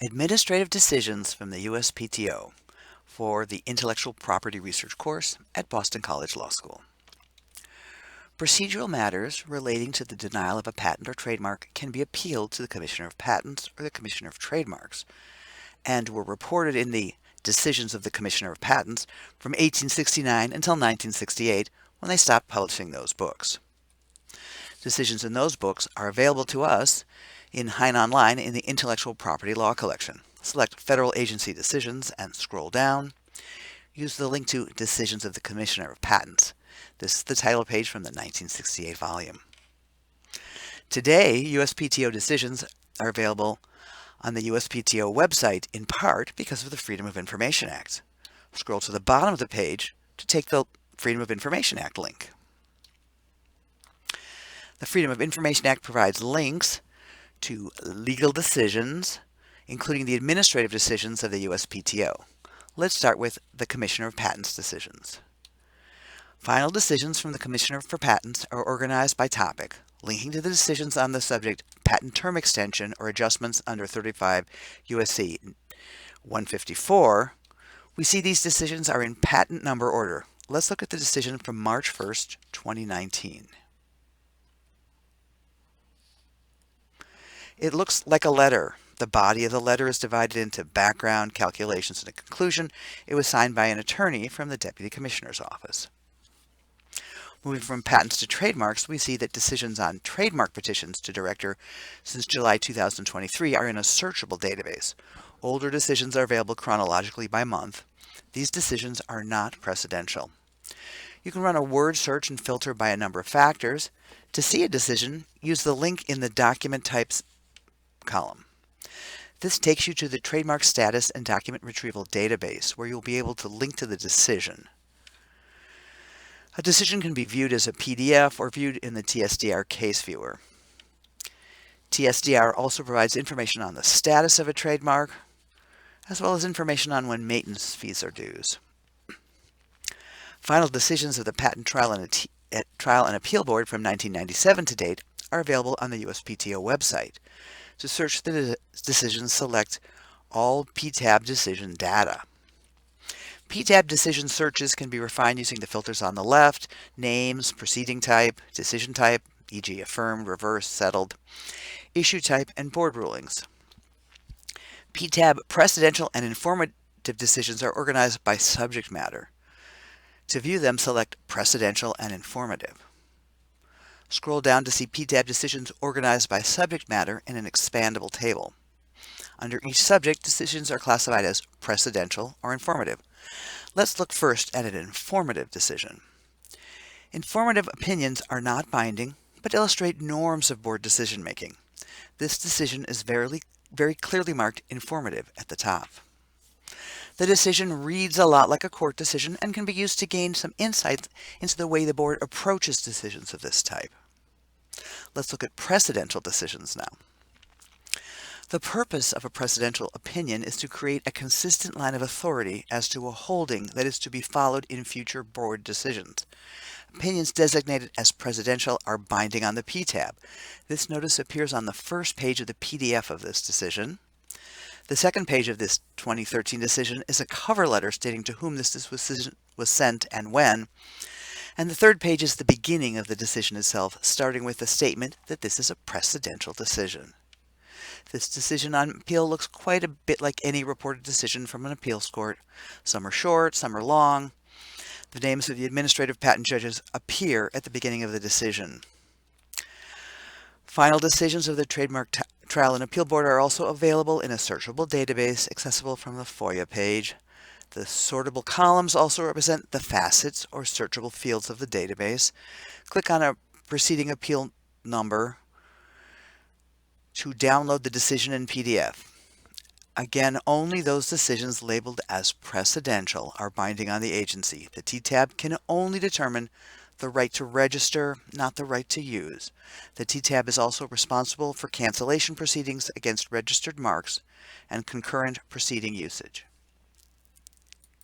Administrative Decisions from the USPTO for the Intellectual Property Research course at Boston College Law School. Procedural matters relating to the denial of a patent or trademark can be appealed to the Commissioner of Patents or the Commissioner of Trademarks, and were reported in the Decisions of the Commissioner of Patents from 1869 until 1968, when they stopped publishing those books. Decisions in those books are available to us in Hein Online in the Intellectual Property Law Collection. Select Federal Agency Decisions and scroll down. Use the link to Decisions of the Commissioner of Patents. This is the title page from the 1968 volume. Today, USPTO decisions are available on the USPTO website in part because of the Freedom of Information Act. Scroll to the bottom of the page to take the Freedom of Information Act link. The Freedom of Information Act provides links to legal decisions, including the administrative decisions of the USPTO. Let's start with the Commissioner of Patents decisions. Final decisions from the Commissioner for Patents are organized by topic, linking to the decisions on the subject patent term extension or adjustments under 35 U.S.C. 154. We see these decisions are in patent number order. Let's look at the decision from March 1st, 2019. It looks like a letter. The body of the letter is divided into background, calculations, and a conclusion. It was signed by an attorney from the Deputy Commissioner's office. Moving from patents to trademarks, we see that decisions on trademark petitions to Director since July 2023 are in a searchable database. Older decisions are available chronologically by month. These decisions are not precedential. You can run a word search and filter by a number of factors. To see a decision, use the link in the Document Types column. This takes you to the Trademark Status and Document Retrieval database, where you'll be able to link to the decision. A decision can be viewed as a PDF or viewed in the TSDR case viewer. TSDR also provides information on the status of a trademark, as well as information on when maintenance fees are due. Final decisions of the Patent Trial and Appeal Board from 1997 to date are available on the USPTO website. To search the decisions, select All PTAB Decision Data. PTAB decision searches can be refined using the filters on the left: names, proceeding type, decision type, e.g. affirmed, reversed, settled, issue type, and board rulings. PTAB precedential and informative decisions are organized by subject matter. To view them, select Precedential and Informative. Scroll down to see PTAB decisions organized by subject matter in an expandable table. Under each subject, decisions are classified as precedential or informative. Let's look first at an informative decision. Informative opinions are not binding, but illustrate norms of board decision making. This decision is very clearly marked informative at the top. The decision reads a lot like a court decision and can be used to gain some insights into the way the board approaches decisions of this type. Let's look at precedential decisions now. The purpose of a precedential opinion is to create a consistent line of authority as to a holding that is to be followed in future board decisions. Opinions designated as precedential are binding on the PTAB. This notice appears on the first page of the PDF of this decision. The second page of this 2013 decision is a cover letter stating to whom this decision was sent and when. And the third page is the beginning of the decision itself, starting with the statement that this is a precedential decision. This decision on appeal looks quite a bit like any reported decision from an appeals court. Some are short, some are long. The names of the administrative patent judges appear at the beginning of the decision. Final decisions of the Trademark Trial and Appeal Board are also available in a searchable database accessible from the FOIA page. The sortable columns also represent the facets or searchable fields of the database. Click on a preceding appeal number to download the decision in PDF. Again, only those decisions labeled as precedential are binding on the agency. The TTAB can only determine the right to register, not the right to use. The TTAB is also responsible for cancellation proceedings against registered marks and concurrent proceeding usage.